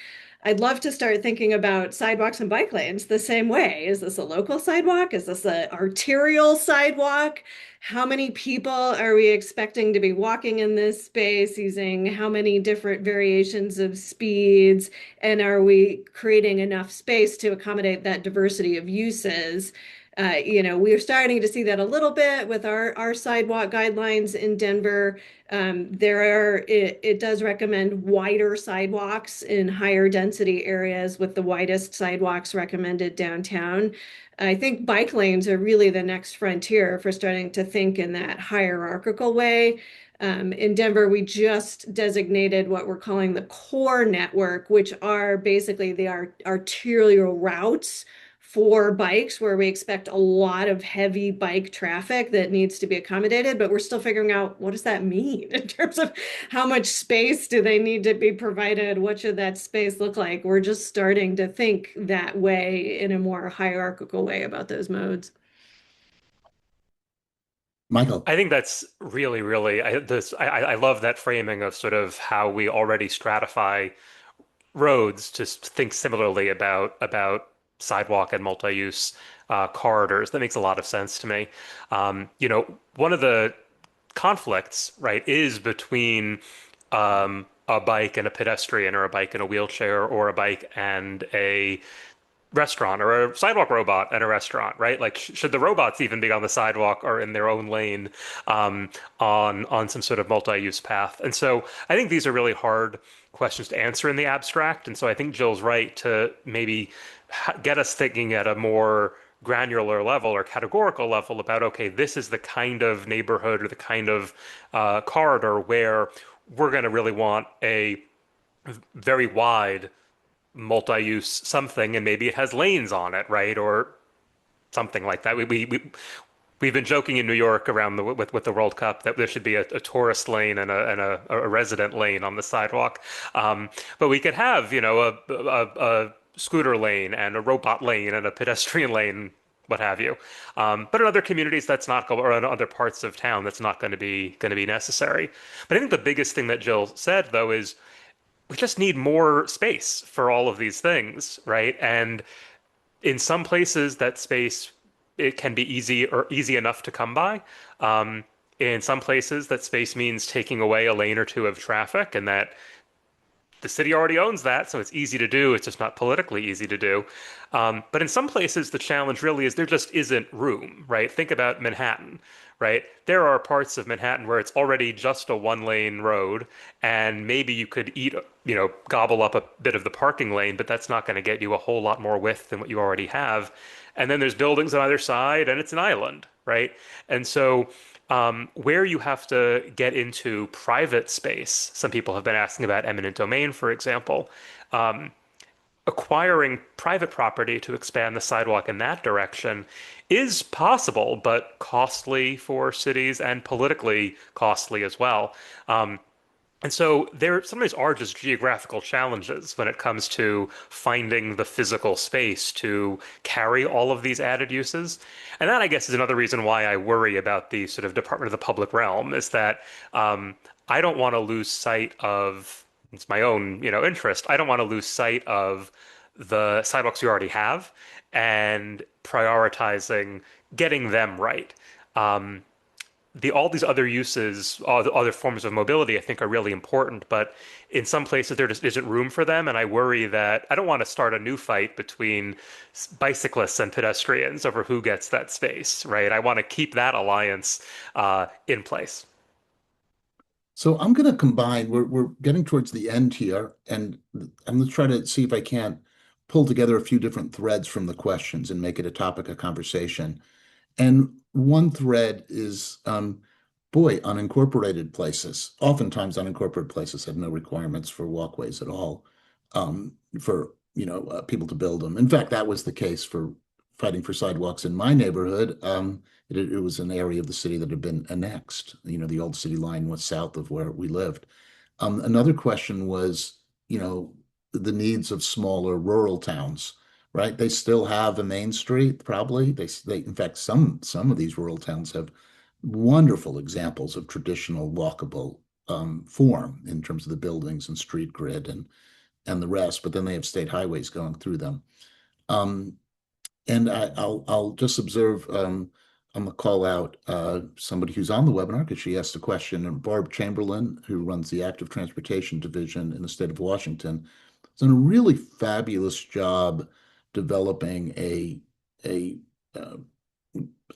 I'd love to start thinking about sidewalks and bike lanes the same way. Is this a local sidewalk? Is this an arterial sidewalk? How many people are we expecting to be walking in this space using how many different variations of speeds? And are we creating enough space to accommodate that diversity of uses? We're starting to see that a little bit with our sidewalk guidelines in Denver. It does recommend wider sidewalks in higher density areas with the widest sidewalks recommended downtown. I think bike lanes are really the next frontier for starting to think in that hierarchical way. In Denver, we just designated what we're calling the core network, which are basically the arterial routes for bikes where we expect a lot of heavy bike traffic that needs to be accommodated, but we're still figuring out what does that mean in terms of how much space do they need to be provided? What should that space look like? We're just starting to think that way in a more hierarchical way about those modes. Michael. I think that's really, really, I love that framing of sort of how we already stratify roads to think similarly about sidewalk and multi-use corridors. That makes a lot of sense to me. One of the conflicts, right, is between a bike and a pedestrian, or a bike and a wheelchair, or a bike and a restaurant, or a sidewalk robot at a restaurant, right? Like, should the robots even be on the sidewalk or in their own lane, on some sort of multi-use path? And so I think these are really hard questions to answer in the abstract. And so I think Jill's right to maybe get us thinking at a more granular level or categorical level about, okay, this is the kind of neighborhood or the kind of corridor where we're going to really want a very wide multi-use something, and maybe it has lanes on it, right? Or something like that. We've been joking in New York around with the World Cup that there should be a tourist lane and a resident lane on the sidewalk. But we could have, a scooter lane and a robot lane and a pedestrian lane, what have you. But in other communities, that's not going, or in other parts of town, that's not going to be necessary. But I think the biggest thing that Jill said, though, is we just need more space for all of these things, right? And in some places, that space it can be easy enough to come by. In some places, that space means taking away a lane or two of traffic, and that the city already owns that, so it's easy to do. It's just not politically easy to do. But in some places, the challenge really is there just isn't room, right? Think about Manhattan, right? There are parts of Manhattan where it's already just a one-lane road, and maybe you could gobble up a bit of the parking lane, but that's not going to get you a whole lot more width than what you already have. And then there's buildings on either side, and it's an island, right? And so where you have to get into private space, some people have been asking about eminent domain, for example. Acquiring private property to expand the sidewalk in that direction is possible, but costly for cities and politically costly as well. And so there sometimes are just geographical challenges when it comes to finding the physical space to carry all of these added uses. And that, I guess, is another reason why I worry about the sort of Department of the Public Realm is that I don't want to lose sight of, it's my own, interest. I don't want to lose sight of the sidewalks we already have and prioritizing getting them right. All these other uses, all the other forms of mobility, I think are really important, but in some places there just isn't room for them, and I worry that I don't want to start a new fight between bicyclists and pedestrians over who gets that space, right? I want to keep that alliance in place. So I'm going to combine, we're getting towards the end here, and I'm going to try to see if I can't pull together a few different threads from the questions and make it a topic of conversation. And one thread is, boy, unincorporated places. Oftentimes, unincorporated places have no requirements for walkways at all, for people to build them. In fact, that was the case for fighting for sidewalks in my neighborhood. It was an area of the city that had been annexed. The old city line was south of where we lived. Another question was, the needs of smaller rural towns, right? They still have a main street, probably. In fact, some of these rural towns have wonderful examples of traditional walkable form in terms of the buildings and street grid and the rest, but then they have state highways going through them. And I'll just observe. I'm gonna call out somebody who's on the webinar because she asked a question. And Barb Chamberlain, who runs the Active Transportation Division in the state of Washington, has done a really fabulous job developing uh,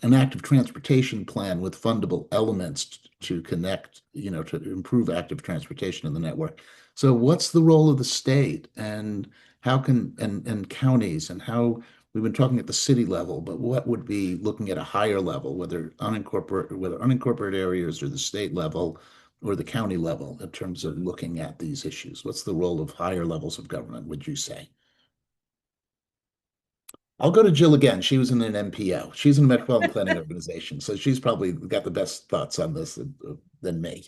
an active transportation plan with fundable elements to connect, to improve active transportation in the network. So what's the role of the state and how can and counties and how we've been talking at the city level, but what would be looking at a higher level, whether unincorporated areas or the state level or the county level in terms of looking at these issues? What's the role of higher levels of government, would you say? I'll go to Jill again. She was in an MPO. She's in a Metropolitan Planning Organization, so she's probably got the best thoughts on this than me.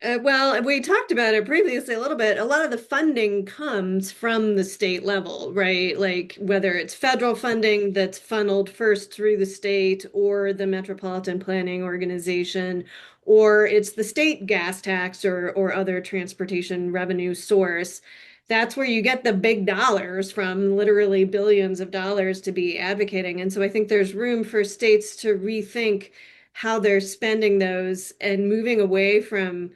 Well, we talked about it previously a little bit. A lot of the funding comes from the state level, right? Like whether it's federal funding that's funneled first through the state or the Metropolitan Planning Organization, or it's the state gas tax or other transportation revenue source. That's where you get the big dollars from, literally billions of dollars to be advocating. And so I think there's room for states to rethink how they're spending those and moving away from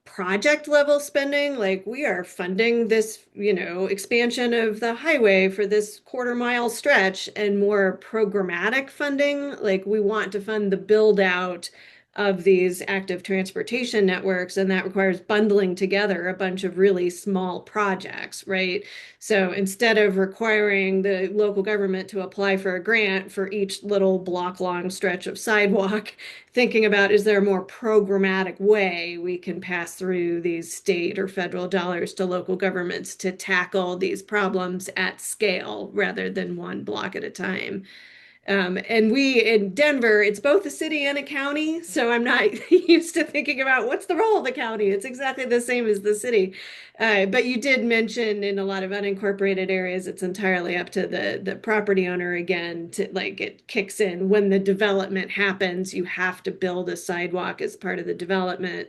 project level spending, like we are funding this, expansion of the highway for this quarter-mile stretch, and more programmatic funding, like we want to fund the build out of these active transportation networks, and that requires bundling together a bunch of really small projects, right? So instead of requiring the local government to apply for a grant for each little block long stretch of sidewalk, thinking about, is there a more programmatic way we can pass through these state or federal dollars to local governments to tackle these problems at scale rather than one block at a time? And we in Denver, it's both a city and a county. So I'm not used to thinking about what's the role of the county. It's exactly the same as the city. But you did mention in a lot of unincorporated areas, it's entirely up to the property owner again to like it kicks in when the development happens. You have to build a sidewalk as part of the development.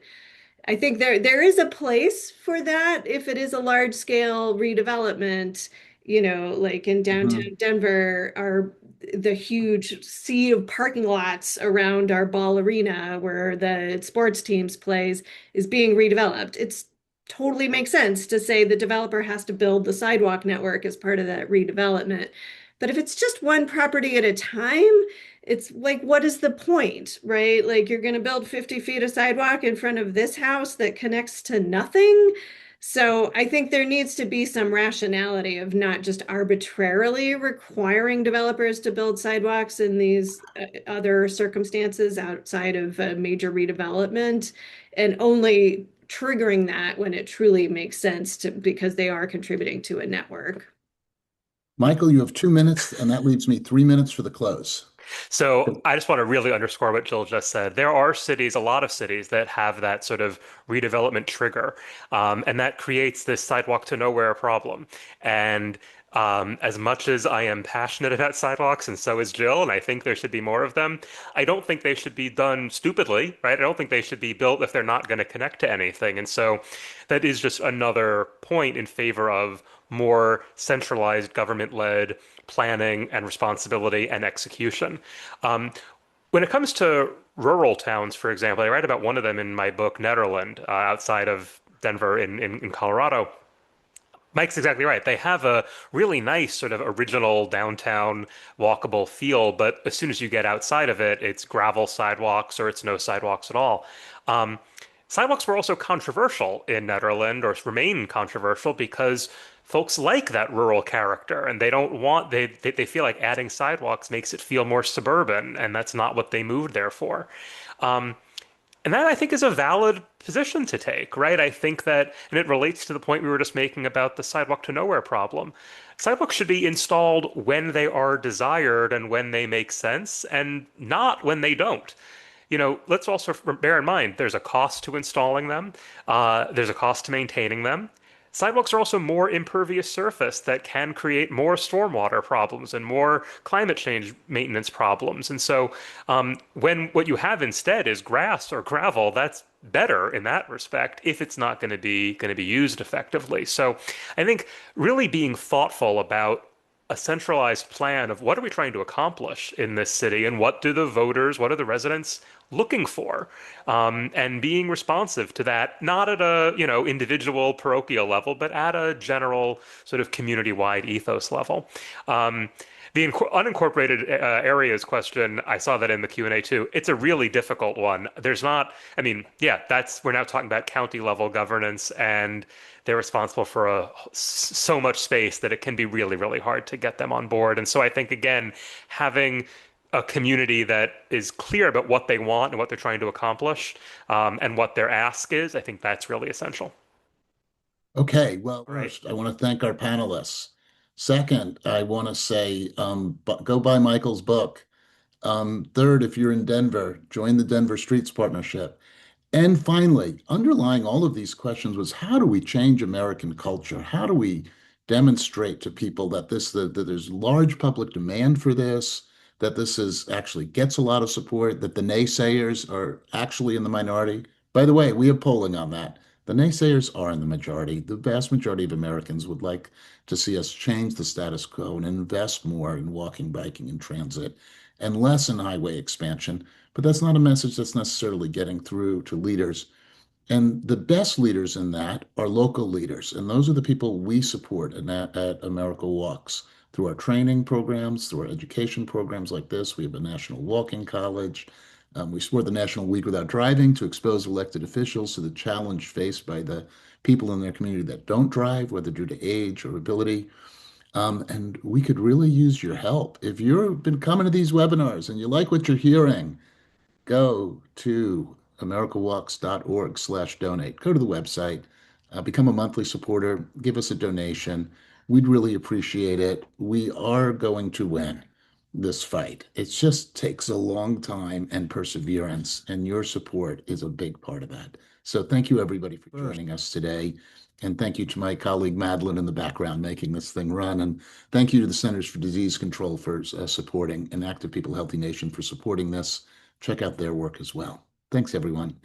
I think there is a place for that if it is a large scale redevelopment, like in Mhm. downtown Denver, the huge sea of parking lots around our ball arena where the sports teams plays is being redeveloped. It's totally makes sense to say the developer has to build the sidewalk network as part of that redevelopment. But if it's just one property at a time, it's like, what is the point, right? Like, you're going to build 50 feet of sidewalk in front of this house that connects to nothing. So I think there needs to be some rationality of not just arbitrarily requiring developers to build sidewalks in these other circumstances outside of a major redevelopment and only triggering that when it truly makes sense to because they are contributing to a network. Michael, you have 2 minutes, and that leaves me 3 minutes for the close. So I just want to really underscore what Jill just said. There are cities, a lot of cities, that have that sort of redevelopment trigger, and that creates this sidewalk to nowhere problem. And as much as I am passionate about sidewalks, and so is Jill, and I think there should be more of them, I don't think they should be done stupidly, right? I don't think they should be built if they're not going to connect to anything. And so that is just another point in favor of more centralized government-led planning and responsibility and execution. Um, when it comes to rural towns, for example, I write about one of them in my book, Netherland, outside of Denver in Colorado. Mike's exactly right. They have a really nice sort of original downtown walkable feel, but as soon as you get outside of it, it's gravel sidewalks or it's no sidewalks at all. Um, Sidewalks were also controversial in Netherlands, or remain controversial, because folks like that rural character, and they don't want they feel like adding sidewalks makes it feel more suburban, and that's not what they moved there for. Um, and that I think is a valid position to take, right? I think that, and it relates to the point we were just making about the sidewalk to nowhere problem. Sidewalks should be installed when they are desired and when they make sense, and not when they don't. Let's also bear in mind there's a cost to installing them. There's a cost to maintaining them. Sidewalks are also more impervious surface that can create more stormwater problems and more climate change maintenance problems. And so, when what you have instead is grass or gravel, that's better in that respect if it's not going to be used effectively. So, I think really being thoughtful about a centralized plan of what are we trying to accomplish in this city and what do the voters, what are the residents looking for, and being responsive to that, not at a individual parochial level, but at a general sort of community-wide ethos level. The unincorporated areas question, I saw that in the Q&A too. It's a really difficult one. There's not, I mean, yeah, we're now talking about county level governance, and they're responsible for so much space that it can be really, really hard to get them on board. And so I think, again, having a community that is clear about what they want and what they're trying to accomplish, and what their ask is, I think that's really essential. Okay, well, All right. first, I want to thank our panelists. Second, I want to say, go buy Michael's book. Third, if you're in Denver, join the Denver Streets Partnership. And finally, underlying all of these questions was how do we change American culture? How do we demonstrate to people that that there's large public demand for this, that this is actually gets a lot of support, that the naysayers are actually in the minority? By the way, we have polling on that. The naysayers are in the majority. The vast majority of Americans would like to see us change the status quo and invest more in walking, biking, and transit, and less in highway expansion. But that's not a message that's necessarily getting through to leaders. And the best leaders in that are local leaders. And those are the people we support at America Walks through our training programs, through our education programs like this. We have a national walking college. We support the National Week Without Driving to expose elected officials to the challenge faced by the people in their community that don't drive, whether due to age or ability. And we could really use your help. If you've been coming to these webinars and you like what you're hearing, go to americawalks.org/donate. Go to the website, become a monthly supporter, give us a donation. We'd really appreciate it. We are going to win. this fight. It just takes a long time and perseverance, and your support is a big part of that. So thank you, everybody, for joining us today. And thank you to my colleague Madeline in the background making this thing run. And thank you to the Centers for Disease Control for supporting, and Active People Healthy Nation for supporting this. Check out their work as well. Thanks, everyone.